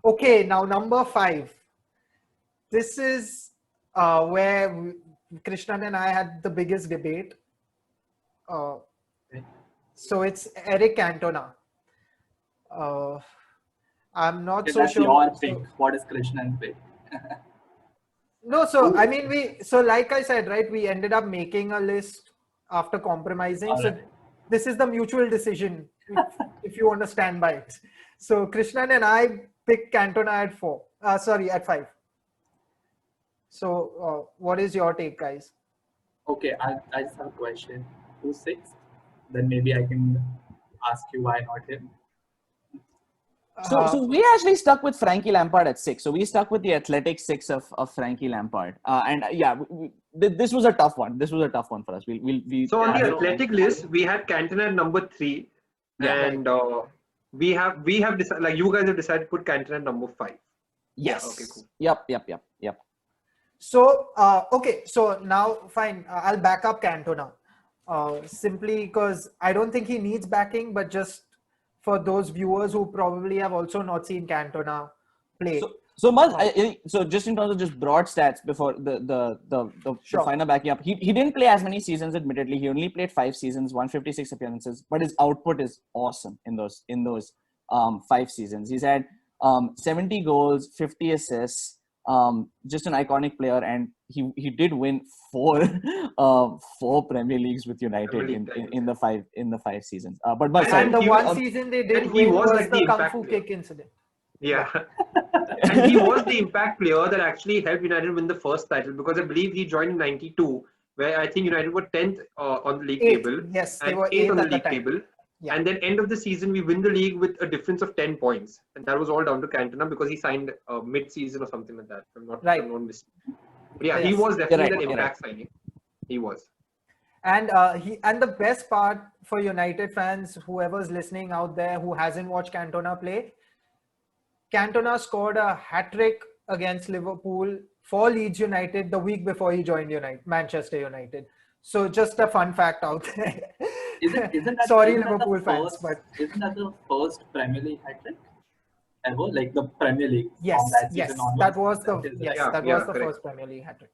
Okay, now number 5. This is where Krishnan and I had the biggest debate. Uh, Okay. so it's Eric Cantona. Uh, I'm not Okay, so that's sure. your pick. What is Krishnan pick? No, so I mean, so like I said, right, we ended up making a list after compromising. All So right. this is the mutual decision, if you want to stand by it. So Krishnan and I picked Cantona at 4. Sorry, at 5. So what is your take, guys? Okay, I just have a question. Who's sixth? Then maybe I can ask you why not him. So we actually stuck with Frankie Lampard at 6. So we stuck with the athletic 6 of Frankie Lampard. And yeah, this was a tough one. This was a tough one for us. So on Yeah, the so- athletic list, we had Cantona at number 3, Yeah. and we have decided, like you guys have decided to put Cantona at number 5. yes. Okay, cool. Yep. So, okay, so now fine, I'll back up Cantona. Simply because I don't think he needs backing, but just for those viewers who probably have also not seen Cantona play. So Maz, so just in terms of just broad stats before the Sure. final backing up, he didn't play as many seasons. Admittedly, he only played 5 seasons, 156 appearances, but his output is awesome in those 5 seasons. He's had 70 goals, 50 assists. Just an iconic player, and he did win 4 Premier Leagues with United Premier League in the 5 seasons. But And sorry, and the he one was- season they and did he win was was like the the Kung impact Fu player. kick incident. Yeah. And he was the impact player that actually helped United win the first title, because I believe he joined in 92, where I think United were 10th on the league 8th. table. Yes, they and were 8th on the at the league time. table. Yeah. And then end of the season, we win the league with a difference of 10 points. And that was all down to Cantona because he signed mid-season or something like that. I'm not, Right. I'm not mistaken. But yeah, he Yes. was definitely right, that you're impact signing. He was. And the best part for United fans, whoever's listening out there who hasn't watched Cantona play, Cantona scored a hat-trick against Liverpool for Leeds United the week before he joined Manchester United. So just a fun fact out there. Isn't that, Sorry, isn't that the Liverpool fans, first- but isn't that the first Premier League hat trick ever? Like the Premier League yes, from that yes, season onwards? that was the That is- yes, Yeah, that yeah, was the correct. first Premier League hat-trick.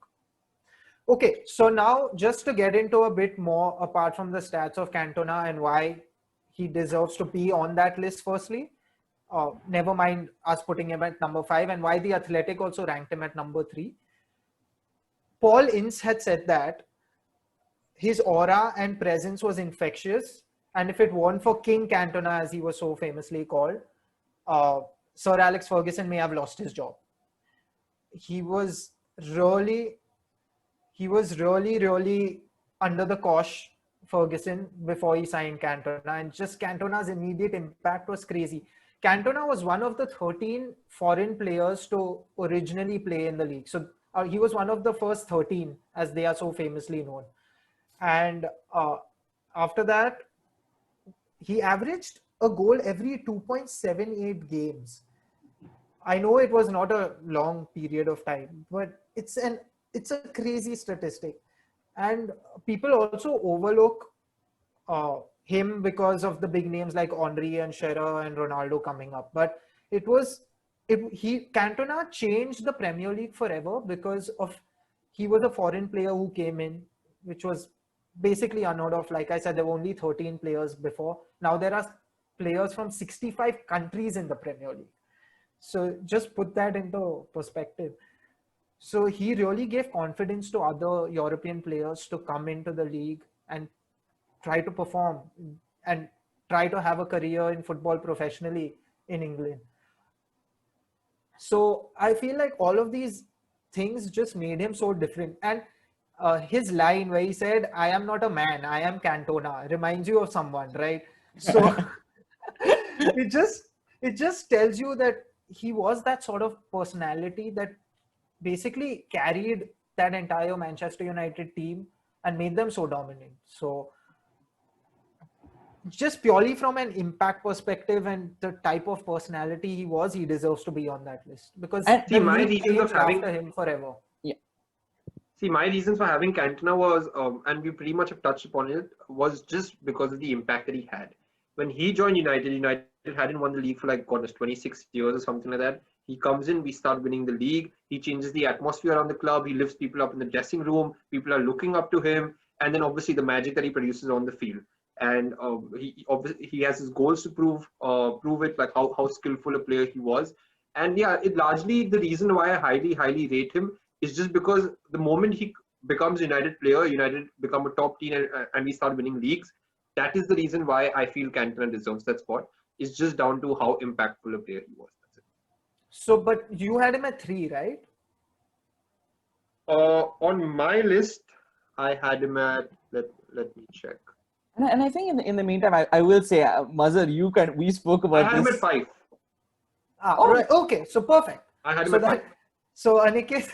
Okay, so now just to get into a bit more apart from the stats of Cantona and why he deserves to be on that list, firstly, never mind us putting him at number 5, and why the Athletic also ranked him at number 3. Paul Ince had said that his aura and presence was infectious, and if it weren't for King Cantona, as he was so famously called, Sir Alex Ferguson may have lost his job. He was really under the cosh, Ferguson, before he signed Cantona, and just Cantona's immediate impact was crazy. Cantona was one of the 13 foreign players to originally play in the league. So he was one of the first 13, as they are so famously known. And after that, he averaged a goal every 2.78 games. I know it was not a long period of time, but it's a crazy statistic. And people also overlook him because of the big names like Henry and Shearer and Ronaldo coming up. But Cantona changed the Premier League forever because he was a foreign player who came in, which was basically unheard of. Like I said, there were only 13 players before. Now there are players from 65 countries in the Premier League. So just put that into perspective. So he really gave confidence to other European players to come into the league and try to perform and try to have a career in football professionally in England. So I feel like all of these things just made him so different. And his line where he said, "I am not a man, I am Cantona," reminds you of someone, right? So it just tells you that he was that sort of personality that basically carried that entire Manchester United team and made them so dominant. So just purely from an impact perspective and the type of personality he was, he deserves to be on that list because And the see, my league reasons of changed having- after him forever. See, my reasons for having Cantona was, and we pretty much have touched upon it, was just because of the impact that he had. When he joined United, United hadn't won the league for like, goodness, 26 years or something like that. He comes in, we start winning the league. He changes the atmosphere around the club. He lifts people up in the dressing room. People are looking up to him, and then obviously the magic that he produces on the field. And he has his goals to prove it, like how skillful a player he was. And yeah, it largely the reason why I highly rate him is just because the moment he becomes United player, United become a top team, and we start winning leagues. That is the reason why I feel Cantona deserves that spot. It's just down to how impactful a player he was. That's it. So, but you had him at 3, right? On my list, I had him at let me check. And I think in the meantime, I will say, Mazhar, we spoke I about had him this. at 5. Ah, right. Okay, so perfect. I had him So at 5. that, so Aniket,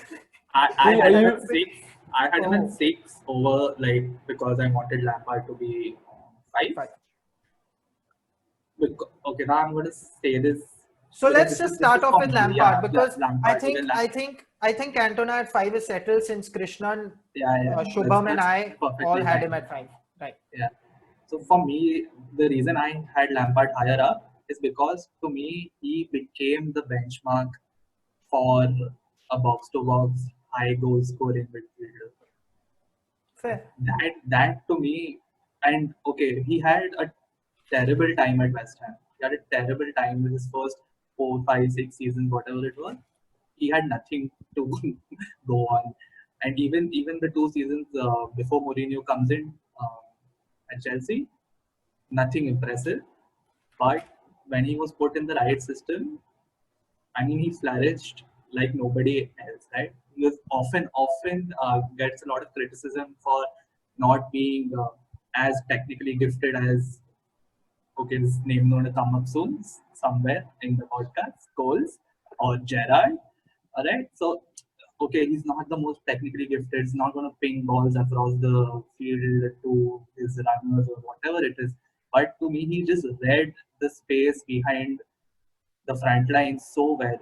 I Who had are him you? at 6. I had him Oh. at 6 over, like, because I wanted Lampard to be 5. 5. Okay, now I'm going to say this. So because let's this just is start off for with me. Lampard, Yeah, because Lampard. Because I think Cantona at 5 is settled since Krishnan, yeah. Shubham and That's I perfectly all had fine. him at 5. Right. Yeah. So for me, the reason I had Lampard higher up is because to me he became the benchmark for a box-to-box high goal scoring midfielder. Fair. That to me, and okay, he had a terrible time at West Ham. He had a terrible time with his first 4, 5, 6 seasons, whatever it was. He had nothing to go on, and even the 2 seasons before Mourinho comes in at Chelsea, nothing impressive. But when he was put in the right system, I mean, he flourished like nobody else, right? He was often gets a lot of criticism for not being as technically gifted as, okay, his name going to come up soon somewhere in the podcast, Scholes or Gerrard. All right, so okay, he's not the most technically gifted. He's not going to ping balls across the field to his runners or whatever it is. But to me, he just read the space behind the front line so well,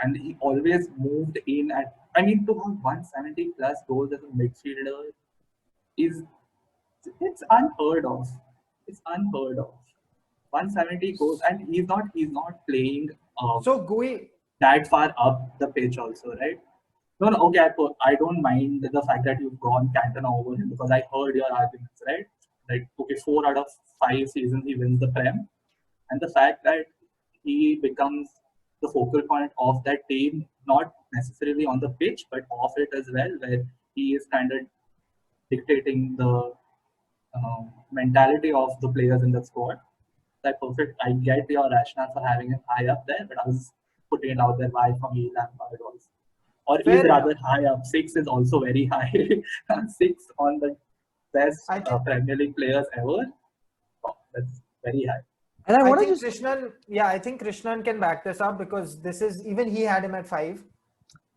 and he always moved in at. I mean, to have 170 plus goals as a midfielder is it's unheard of. It's unheard of. 170 goals, and he's not playing So Gui, that far up the pitch also, right? No, no, okay, I don't mind the fact that you've gone Cantona over him because I heard your arguments, right? Like, okay, 4 out of 5 seasons he wins the Prem, and the fact that he becomes the focal point of that team, not necessarily on the pitch, but off it as well, where he is kind of dictating the mentality of the players in the squad. That perfect. I get your rationale for having him high up there, but I was putting it out there why for me Lampard was, or is Fair rather enough. high up. 6 is also very high. 6 on the best I think Premier League players ever. Oh, that's very high. And I I want to think just I think Krishnan can back this up because this is even he had him at 5.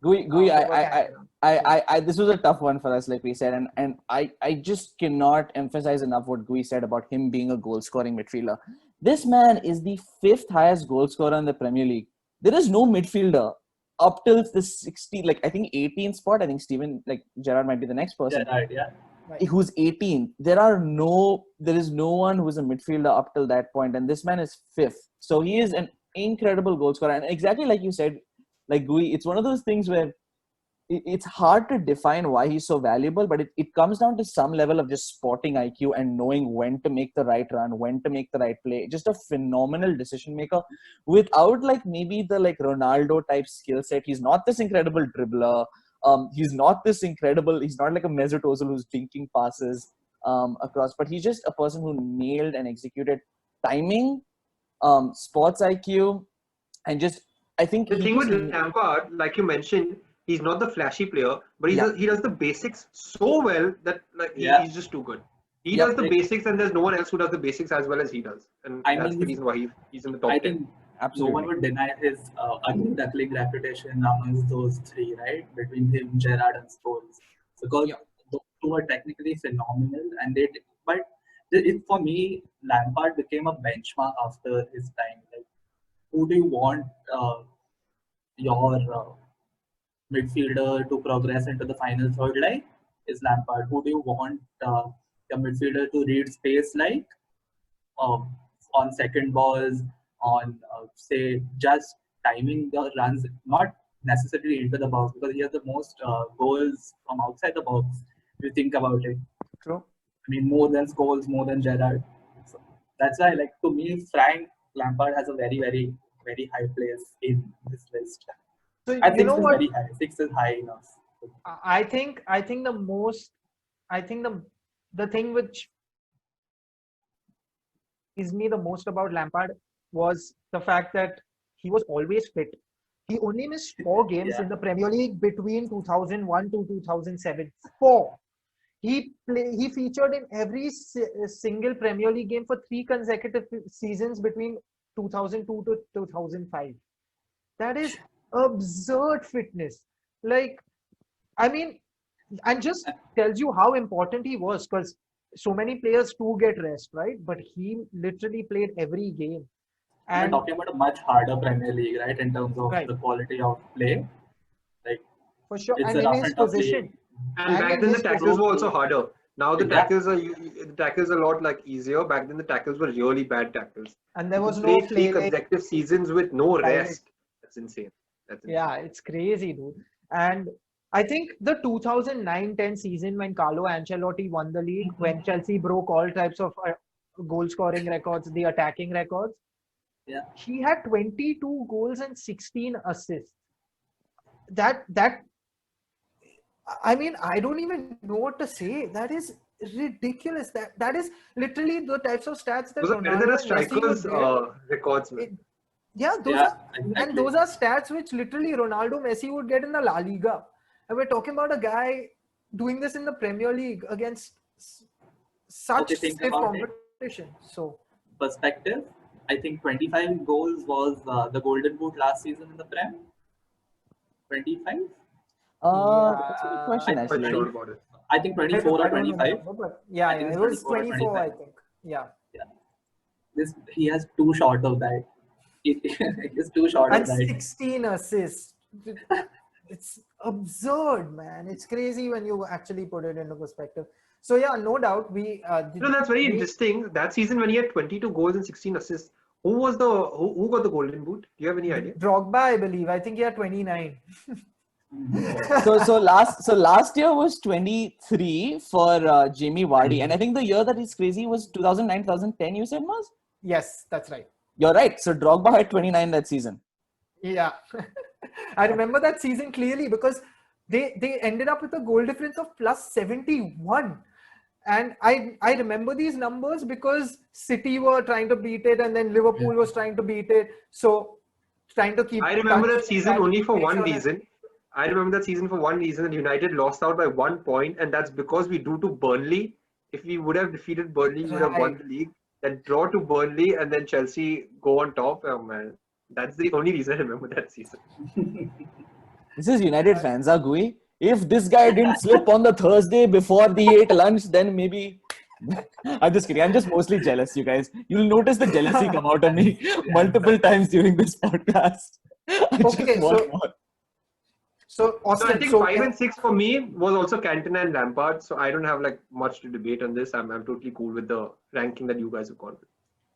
Gui, over I, Cantona. this was a tough one for us, like we said, and I just cannot emphasize enough what Gui said about him being a goal scoring midfielder. This man is the 5th highest goal scorer in the Premier League. There is no midfielder up till the 60, like I think 18th spot. I think Steven, like Gerrard might be the next person Yeah, right. Yeah. who's 18. There is no one who's a midfielder up till that point, and this man is 5th. So he is an incredible goal scorer, and exactly like you said, like Gui, it's one of those things where it's hard to define why he's so valuable, but it comes down to some level of just sporting IQ and knowing when to make the right run, when to make the right play. Just a phenomenal decision maker without like maybe the like Ronaldo type skill set. He's not this incredible dribbler. He's not this incredible. He's not like a Mesut Ozil who's dinking passes across, but he's just a person who nailed and executed timing, sports IQ, and just I think The thing with Lampard, like you mentioned, he's not the flashy player, but he does the basics so well that like he's just too good. He does the basics, and there's no one else who does the basics as well as he does, and that's the reason why he's in the top 10. I think absolutely. no one would deny his ugly duckling reputation amongst those three, right? Between him, Gerrard, and Scholes, because those two are technically phenomenal, and but for me, Lampard became a benchmark after his time. Like, who do you want your midfielder to progress into the final third like? Is Lampard. Who do you want your midfielder to read space like? On second balls, on say just timing the runs, not necessarily into the box, because he has the most goals from outside the box. If you think about it, True. I mean, more than Scholes, more than Gerrard. So that's why, like, to me, Frank Lampard has a very, very, very high place in this list. So And you 6 know is what? very high. 6 is high enough. I think the thing which is me the most about Lampard was the fact that he was always fit. He only missed 4 games Yeah. in the Premier League between 2001 to 2007. 4. He featured in every single Premier League game for 3 consecutive seasons between 2002 to 2005. That is absurd fitness. Like, I mean, and just tells you how important he was, because so many players do get rest, right? But he literally played every game. We're And talking about a much harder Premier League, right, in terms of right, the quality of play. Like, for sure. it's And a in rough his and tough position. league. And And back in then the his tackles were also position. harder. Now the Exactly. tackles are a lot like easier. Back then the tackles were really bad tackles. And there You was could no play 3 flailing. consecutive seasons with no Direct. rest. That's insane. That's insane. Yeah, it's crazy, dude. And I think the 2009-10 season when Carlo Ancelotti won the league, when Chelsea broke all types of goal scoring records, the attacking records, Yeah. he had 22 goals and 16 assists. That I mean, I don't even know what to say. That is ridiculous. That is literally the types of stats that Those are better than Ronaldo a and Messi would striker's get. records, man. Yeah, Yeah, exactly. those are stats which literally Ronaldo, Messi would get in the La Liga. And we're talking about a guy doing this in the Premier League against such Okay, think stiff about it. competition. So Perspective, I think 25 goals was the Golden Boot last season in the Prem. 25? That's a good question, I'm quite actually. sure about it. I think I 24 or don't 25. remember, but yeah, I think it it's was 24 or 24, I 25. think. Yeah. He has 2 short of that. He is 2 short And of that. 16 assists. It's absurd, man. It's crazy when you actually put it into perspective. So yeah, no doubt That's very interesting. That season when he had 22 goals and 16 assists, who got the Golden Boot? Do you have any idea? Drogba, I believe. I think he had 29. So last year was 23 for Jamie Vardy, and I think the year that is crazy was 2009 2010. You said, Maz? Yes, that's right. You're right. So Drogba had 29 that season. Yeah. I remember that season clearly because they ended up with a goal difference of plus 71. And I remember these numbers because City were trying to beat it and then Liverpool was trying to beat it. So trying to keep I remember touch that season and only for make one sure that- reason. I remember that season for one reason that United lost out by 1 point, and that's because we drew to Burnley. If we would have defeated Burnley, we would have won Right. the league. Then draw to Burnley and then Chelsea go on top. Oh man, that's the only reason I remember that season. This is United fans, huh, Gui? If this guy didn't slip on the Thursday before the ate lunch, then maybe. I'm just kidding. I'm just mostly jealous, you guys. You'll notice the jealousy come out on me multiple times during this podcast. I just Okay, want more. So So Austin, I think 5 and 6 for me was also Cantona and Lampard. So I don't have like much to debate on this. I'm totally cool with the ranking that you guys have gone with.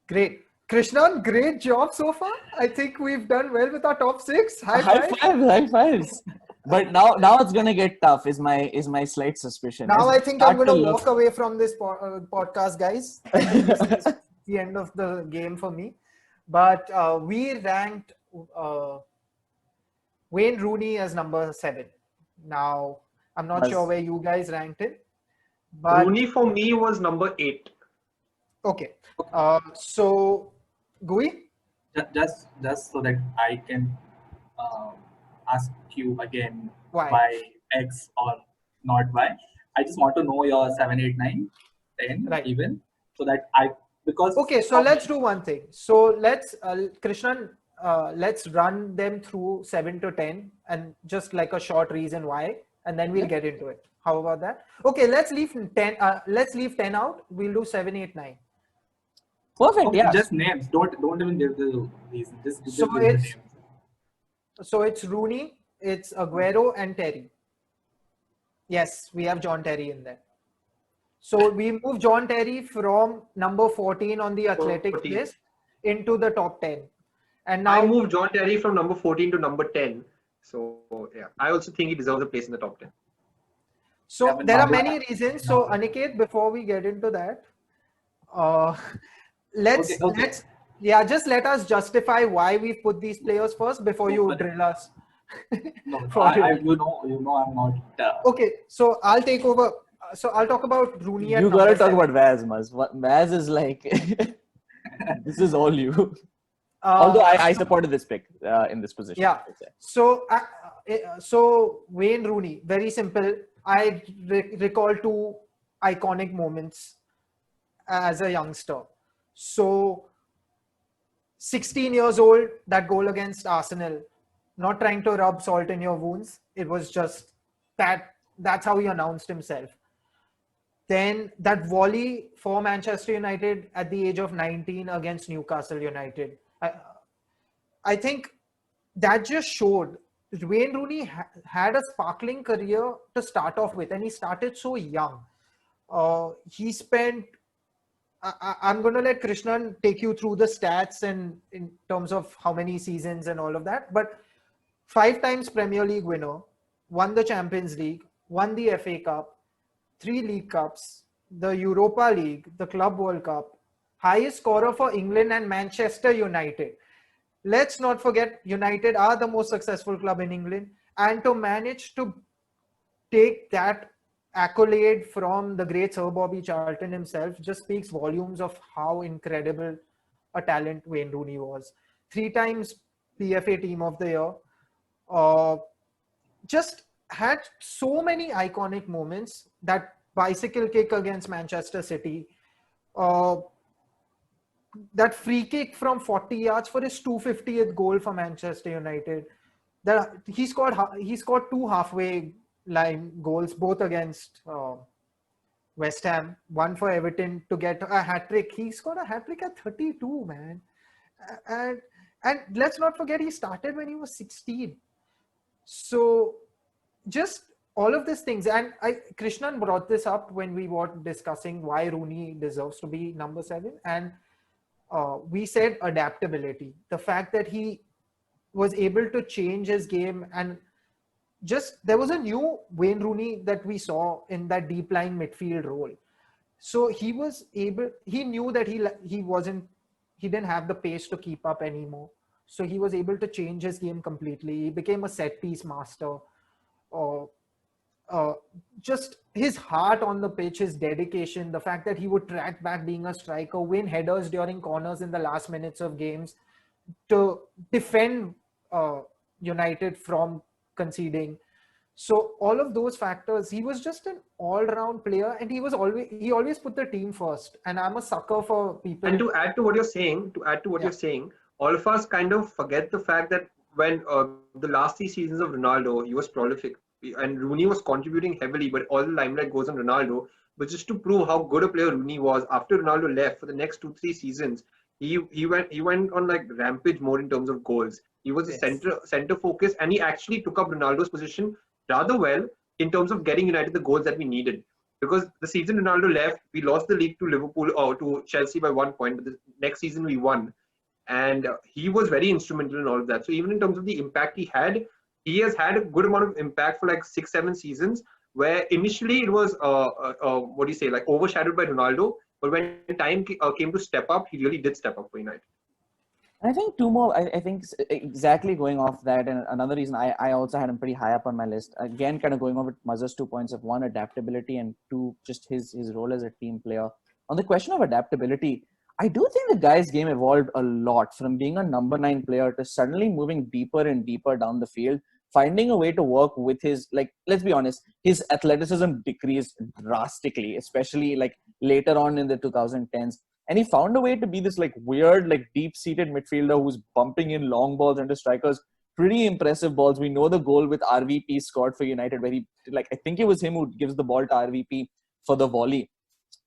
great. Krishnan, great job so far. I think we've done well with our top 6. High High fives. But now it's gonna get tough. Is my slight suspicion. Now As I think we I'm start going to look- walk away from this podcast, guys. I think this is the end of the game for me. But we ranked Wayne Rooney as number 7. Now, I'm not sure where you guys ranked it. But Rooney for me was number 8. okay. So, Gui? Just so that I can ask you again Why? X or not Y. I just want to know your 7, 8, 9, 10 Right. even, so that because Okay, so let's do one thing. So let's, Krishnan, let's run them through 7 to 10 and just like a short reason why, and then we'll get into it. How about that? Okay, let's leave 10. Let's leave 10 out. We'll do 7, 8, 9. Perfect. Okay, Yeah. just names. Don't even give the reason. Just So give the names. So it's Rooney, it's Aguero, and Terry. Yes, we have John Terry in there. So we move John Terry from number 14 on the athletic 14. list into the top 10. And I now, moved John Terry from number 14 to number 10. So yeah, I also think he deserves a place in the top 10. so Yeah, but there are now- many reasons. So Aniket, before we get into that, uh, let's Okay. just let us justify why we put these players first before you But- drill us. No, for it. you know, I'm not. Okay, so I'll take over. So I'll talk about Rooney at You number gotta talk 7. about Vaz, Maz. Vaz is like, this is all you. Uh, Although I supported this pick in this position. Yeah. I'd say. So Wayne Rooney, very simple. I recall 2 iconic moments as a youngster. So 16 years old, that goal against Arsenal, not trying to rub salt in your wounds. It was just that's how he announced himself. Then that volley for Manchester United at the age of 19 against Newcastle United. I think that just showed Wayne Rooney had a sparkling career to start off with, and he started so young. He spent. I'm going to let Krishnan take you through the stats and in terms of how many seasons and all of that. But 5 times Premier League winner, won the Champions League, won the FA Cup, 3 League Cups, the Europa League, the Club World Cup, highest scorer for England and Manchester United. Let's not forget, United are the most successful club in England, and to manage to take that accolade from the great Sir Bobby Charlton himself just speaks volumes of how incredible a talent Wayne Rooney was. 3 times PFA Team of the Year. Just had so many iconic moments. That bicycle kick against Manchester City. That free kick from 40 yards for his 250th goal for Manchester United. That he scored 2 halfway line goals, both against West Ham, one for Everton to get a hat trick. He scored a hat trick at 32, man. And let's not forget, he started when he was 16. So just all of these things, and Krishnan brought this up when we were discussing why Rooney deserves to be number 7, and we said adaptability. The fact that he was able to change his game, and just there was a new Wayne Rooney that we saw in that deep lying midfield role. So he was able. He knew that he didn't have the pace to keep up anymore. So he was able to change his game completely. He became a set piece master. Just his heart on the pitch, his dedication, the fact that he would track back being a striker, win headers during corners in the last minutes of games to defend United from conceding. So all of those factors, he was just an all-round player, and he always put the team first. And I'm a sucker for people. And to add to what you're saying, all of us kind of forget the fact that when the last 3 seasons of Ronaldo, he was prolific, and Rooney was contributing heavily, but all the limelight goes on Ronaldo. But just to prove how good a player Rooney was, after Ronaldo left for the next 2-3 seasons, he went on like rampage mode in terms of goals. He was a center focus, and he actually took up Ronaldo's position rather well in terms of getting United the goals that we needed. Because the season Ronaldo left, we lost the league to Liverpool or to Chelsea by 1 point, but the next season we won. And he was very instrumental in all of that. So even in terms of the impact he has had a good amount of impact for like 6-7 seasons, where initially it was like overshadowed by Ronaldo, but when time came to step up, he really did step up for United. I think 2 more. I think exactly going off that, and another reason I also had him pretty high up on my list. Again, kind of going off with Mazhar's 2 points of 1, adaptability, and 2, just his role as a team player. On the question of adaptability, I do think the guy's game evolved a lot from being a number 9 player to suddenly moving deeper and deeper down the field, finding a way to work with his, like, let's be honest, his athleticism decreased drastically, especially like later on in the 2010s. And he found a way to be this like weird, like deep-seated midfielder who's bumping in long balls into strikers. Pretty impressive balls. We know the goal with RVP scored for United, where he, like, I think it was him who gives the ball to RVP for the volley.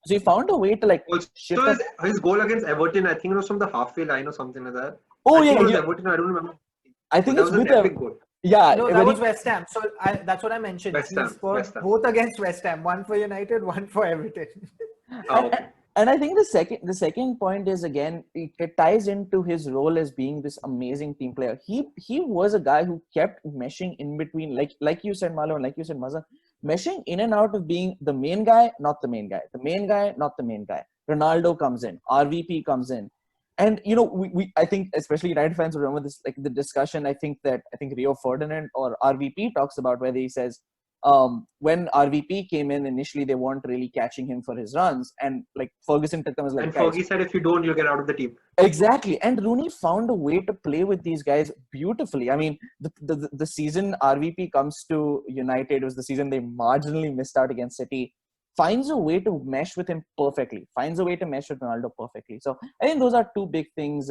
So he found a way to like shift. So his goal against Everton, I think it was from the halfway line or something like that. Oh I think yeah, it was Everton. I don't remember. I think That it's was with an epic goal. Yeah, No, that was West Ham. So that's what I mentioned. West Ham. Both against West Ham. One for United, one for Everton. Okay. And I think the second point is, again, it ties into his role as being this amazing team player. He was a guy who kept meshing in between, like you said, Malo, and like you said, Mazhar, meshing in and out of being the main guy, not the main guy, the main guy, not the main guy. Ronaldo comes in, RVP comes in, and we I think especially United fans will remember this, like the discussion. I think Rio Ferdinand or RVP talks about, where he says, when RVP came in initially, they weren't really catching him for his runs, and like Ferguson took them as like, And guys, Fergie said, if you don't, you'll get out of the team. exactly. And Rooney found a way to play with these guys beautifully. I mean, the season RVP comes to United was the season they marginally missed out against City. Finds a way to mesh with him perfectly. Finds a way to mesh with Ronaldo perfectly. So I think those are two big things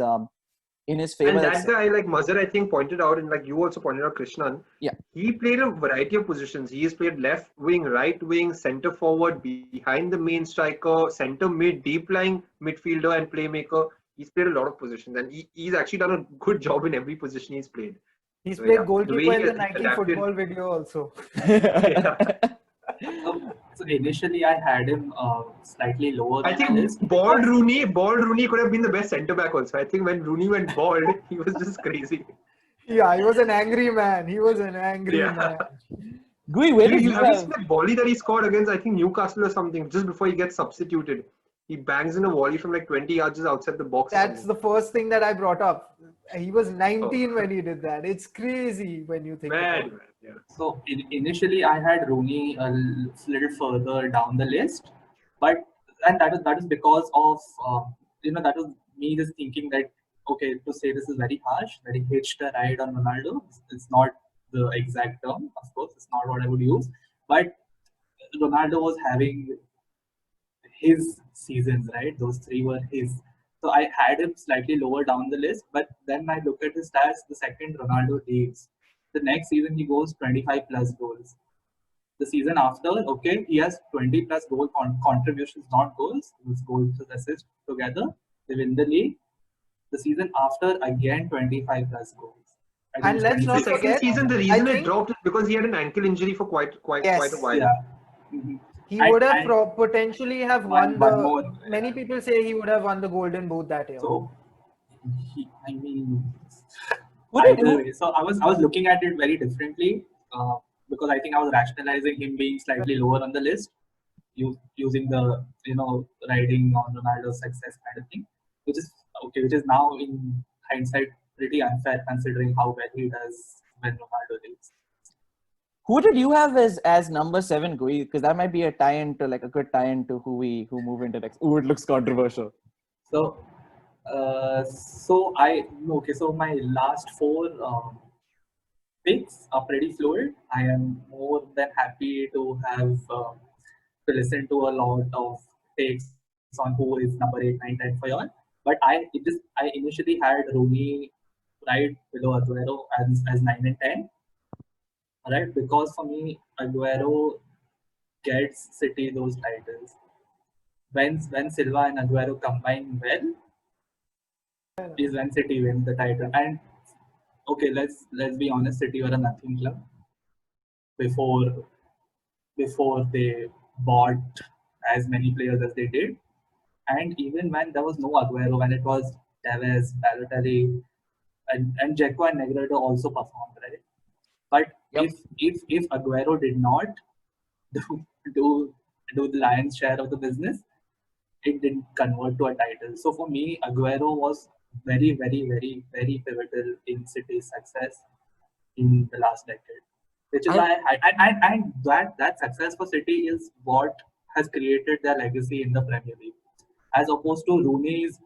in his favor. And that guy, like Mazhar, I think, pointed out, and like you also pointed out, Krishnan, Yeah. he played a variety of positions. He has played left wing, right wing, centre forward, behind the main striker, centre mid, deep lying midfielder and playmaker. He's played a lot of positions, and he's actually done a good job in every position he's played. He's So, played yeah, goalkeeper the way in he the has Nike adapted. football video also. Yeah. So initially, I had him slightly lower I than the think list. bald Rooney could have been the best centre back also. I think when Rooney went bald, he was just crazy. Yeah, he was an angry man. He was an angry Yeah. man. Gui, where did you Have you have? seen that volley that he scored against, I think, Newcastle or something, just before he gets substituted? He bangs in a volley from like 20 yards just outside the box. or That's something. the first thing that I brought up. He was 19 when he did that. It's crazy when you think about Mad, it. man. Yeah. So initially, I had Rooney a little further down the list, but that is because of that was me just thinking that, okay, to say this is very harsh, that he hitched a ride on Ronaldo. It's not the exact term, of course. It's not what I would use, but Ronaldo was having his seasons, right? Those three were his. So I had him slightly lower down the list, but then I look at his stats. The second Ronaldo leaves, the next season he goes 25 plus goals. The season after, okay, he has 20 plus goal contributions, not goals. It was goals and assists together. They win the league. The season after, again 25 plus goals. I think And it's let's The not 26. second forget, season, the I reason it think- dropped is because he had an ankle injury for quite Yes. a while. Yeah. Mhm. he And- would have and potentially have one won the. more, Many people say he would have won the Golden Boot that year. So, I mean, Who did either you? way. So I was looking at it very differently because I think I was rationalizing him being slightly lower on the list, using the riding on Ronaldo's success kind of thing, which is okay, which is now in hindsight pretty unfair considering how well he does when Ronaldo leaves. Who did you have as number 7, Gui? Because that might be a tie-in to, like, a good tie-in to who move into next. Ooh, it looks controversial. So, so my last 4 picks are pretty fluid. I am more than happy to have to listen to a lot of takes on who is number 8, 9, 10 for y'all. But I initially had Rooney right below Aguero as 9 and 10. Right, because for me, Aguero gets City those titles. When Silva and Aguero combine well, is when City wins the title. And okay, let's be honest, City were a nothing club before they bought as many players as they did. And even when there was no Aguero, when it was Tevez, Balotelli, and Dzeko and Negredo also performed, right? But Yep. if Aguero did not do the lion's share of the business, it didn't convert to a title. So for me, Aguero was very, very, very, very pivotal in City's success in the last decade. Which is why and that success for City is what has created their legacy in the Premier League, as opposed to Rooney's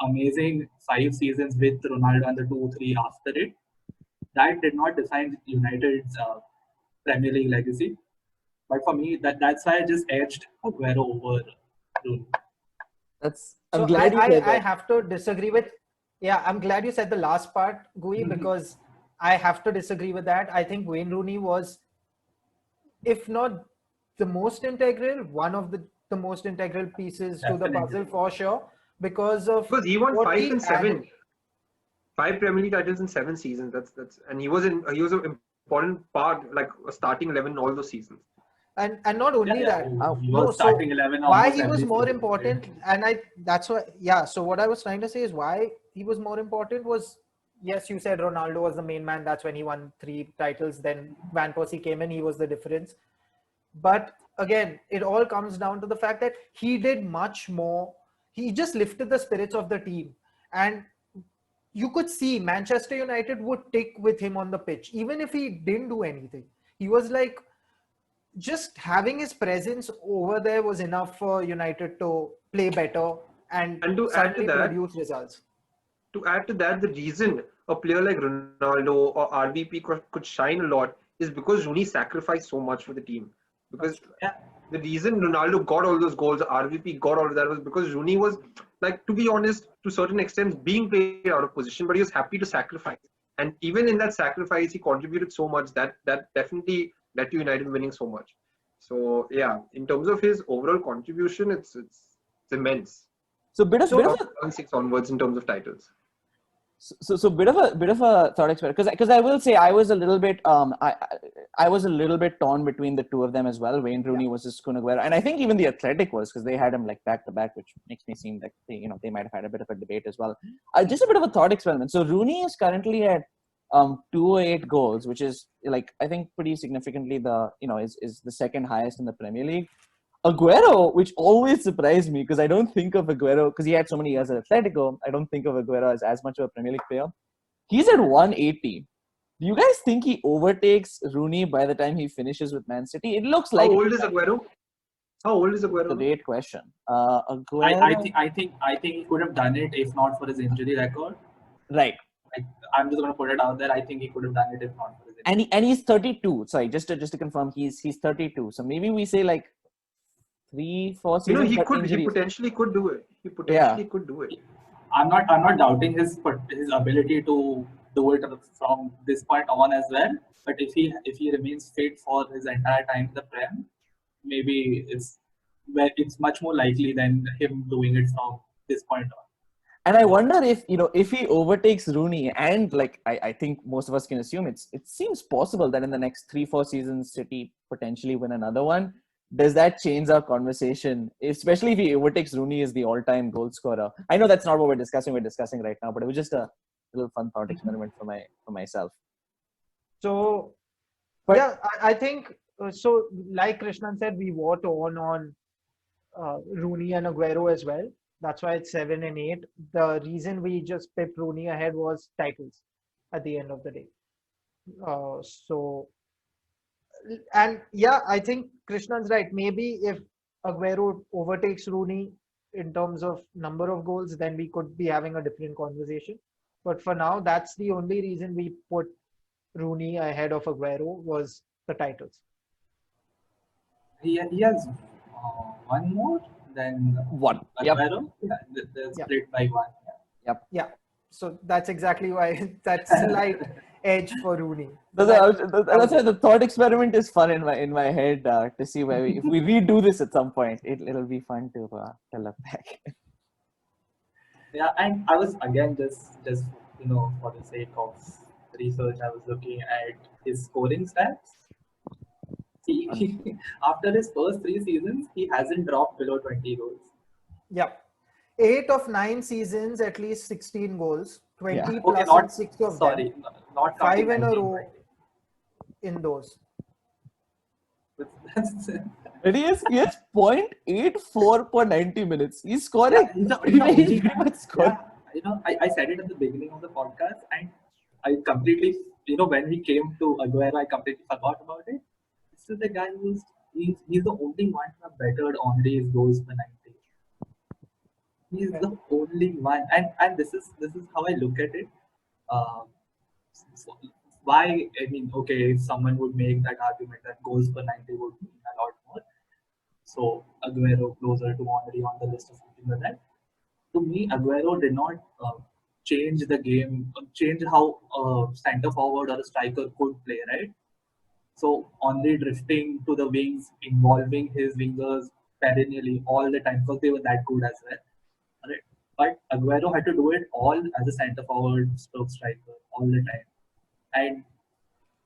amazing 5 seasons with Ronaldo and the 2-3 after it. That did not define United's Premier League legacy. But for me, that's why I just edged Aguero over Rooney. I'm So glad you said I that. have to disagree with. Yeah, I'm glad you said the last part, Gui, because I have to disagree with that. I think Wayne Rooney was, if not the most integral, one of the most integral pieces to the Definitely. puzzle for sure, because of Because he won what 5 he and 7. added. 5 Premier League titles in 7 seasons. And he was an important part, like a starting 11 in all those seasons. And not only that, He no, was so starting 11 why almost he was every more season, important, and that's why, yeah. So what I was trying to say is why he was more important was, yes, you said Ronaldo was the main man. That's when he won 3 titles. Then Van Persie came in, he was the difference. But again, it all comes down to the fact that he did much more. He just lifted the spirits of the team. And you could see Manchester United would tick with him on the pitch, even if he didn't do anything. He was like, just having his presence over there was enough for United to play better and And suddenly produce results. to add to that, the reason a player like Ronaldo or RVP could shine a lot is because Rooney sacrificed so much for the team. Because yeah. the reason Ronaldo got all those goals, RVP got all of that was because Rooney was, like, to be honest, to certain extent, being played out of position, but he was happy to sacrifice. And even in that sacrifice, he contributed so much that definitely led to United winning so much. So yeah, in terms of his overall contribution, it's immense. So bit of So- bit of a 2006 onwards in terms of titles. so bit of a thought experiment, because I will say I was a little bit I was a little bit torn between the two of them as well, Wayne Rooney versus Kun Aguero, and I think even the Athletic was, because they had him like back to back, which makes me seem like they might have had a bit of a debate as well. Just a bit of a thought experiment. So Rooney is currently at 208 goals, which is, like, I think pretty significantly is the second highest in the Premier League. Aguero, which always surprised me, because I don't think of Aguero, because he had so many years at Atletico, I don't think of Aguero as much of a Premier League player. He's at 180. Do you guys think he overtakes Rooney by the time he finishes with Man City? It looks like How old is Aguero? How old is Aguero? a great question. Aguero, I think he could have done it if not for his injury record. right. Like, I'm just gonna put it out there. I think he could have done it if not for his injury. And he's 32. Sorry, just to confirm, he's 32. So maybe we say like 3-4 seasons. He but could. He injuries. potentially could do it. He potentially could do it. I'm not doubting his ability to do it from this point on as well. But if he remains fit for his entire time in the Prem, maybe it's much more likely than him doing it from this point on. And I wonder if he overtakes Rooney, and like I think most of us can assume it seems possible that in the next 3-4 seasons City potentially win another one. Does that change our conversation, especially if he overtakes Rooney as the all-time goal scorer? I know that's not what we're discussing right now, but it was just a little fun thought experiment for myself. So, But- yeah, I think so. Like Krishnan said, we were torn on Rooney and Aguero as well. That's why it's 7 and 8. The reason we just picked Rooney ahead was titles at the end of the day. And yeah, I think Krishnan's right. Maybe if Aguero overtakes Rooney in terms of number of goals, then we could be having a different conversation. But for now, that's the only reason we put Rooney ahead of Aguero was the titles. He has one more than One. Yep. Aguero. Yeah, they're Yep. split by one. Yeah. So that's exactly why that slight edge for Rooney. That's why the thought experiment is fun in my head to see where if we redo this at some point, it'll be fun to look back. Yeah, and I was again just for the sake of research, I was looking at his scoring stats. After his first 3 seasons, he hasn't dropped below 20 goals. Yeah. 8 of 9 seasons, at least 16 goals. 20 Yeah. plus Okay, not in 6 of sorry, them. not 5 counting in a 19, row 20. in those. That's And he has 0.84 per 90 minutes. He's scoring. he's a He's OG. pretty much scoring. Yeah, I said it at the beginning of the podcast, and I completely, when we came to Aguero, I completely forgot about it. This is the guy he's the only one who have bettered Henry's goals per 90. He's the only one, and this is how I look at it. So why? I mean, okay, someone would make that argument that goals per 90 would mean a lot more. So Aguero closer to Henry on the list or something like that. To me, Aguero did not change the game, change how a center forward or a striker could play, right? So Henry drifting to the wings, involving his wingers perennially all the time because they were that good as well. Right? But Aguero had to do it all as a center forward, stroke striker all the time. And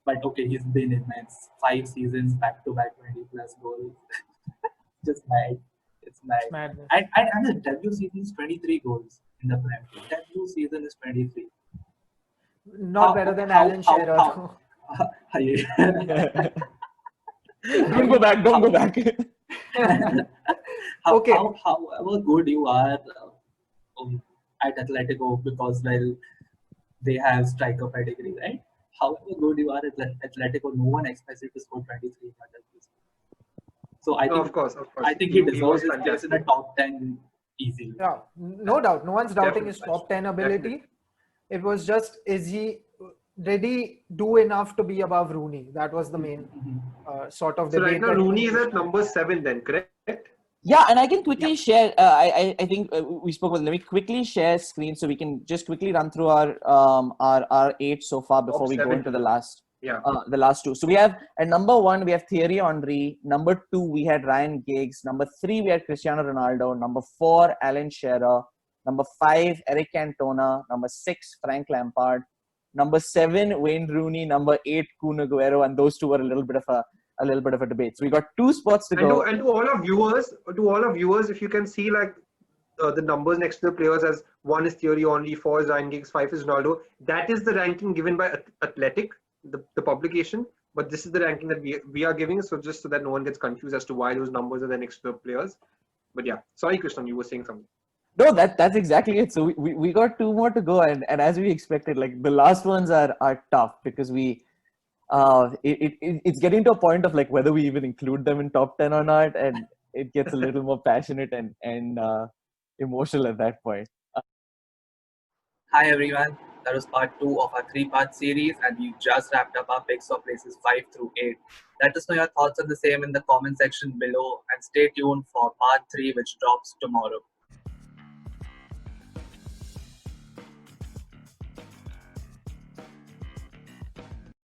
But okay, he's been immense. 5 seasons back to back 20 plus goals. Just mad. It's mad. It's madness. And his debut season is 23 goals in the Prem. Debut season is 23. Not better than Alan Shearer. though. Don't go back. Don't go back. Okay. However good you are at Atletico, because well, they have striker pedigree, right? However good you are at Atletico, no one expects you to score 23 in your debut season. So I No, think of course. I think he was deserves his place in the fantastic. top 10 easily. Yeah, no doubt. No one's doubting his Definitely. top 10 ability. It was just, did he do enough to be above Rooney? That was the main sort of So debate. right now that Rooney is was at number 7 then, correct? Yeah, and I can quickly share. I think we spoke about. Let me quickly share screen so we can just quickly run through our 8 so far before we go 7. into the last. Yeah. The last 2. So we have at number 1 we have Thierry Henry. Number 2 we had Ryan Giggs. Number 3 we had Cristiano Ronaldo. Number 4 Alan Shearer. Number 5 Eric Cantona. Number 6 Frank Lampard. Number 7 Wayne Rooney. Number 8 Kun Aguero. And those two were a little bit of a debate. So we got 2 spots to go. And to all our viewers, if you can see like the numbers next to the players, as 1 is Thierry Henry, 4 is Ryan Giggs, 5 is Ronaldo. That is the ranking given by Athletic, the publication. But this is the ranking that we are giving. So just so that no one gets confused as to why those numbers are there next to the players. But yeah, sorry, Krishnan, you were saying something. No, that's exactly it. So we got 2 more to go, and as we expected, like the last ones are tough because it's getting to a point of like whether we even include them in top 10 or not, and it gets a little more passionate and emotional at that point. Hi everyone, that was part 2 of our 3-part series, and we just wrapped up our picks for places 5 through 8. Let us know your thoughts on the same in the comment section below, and stay tuned for part 3, which drops tomorrow.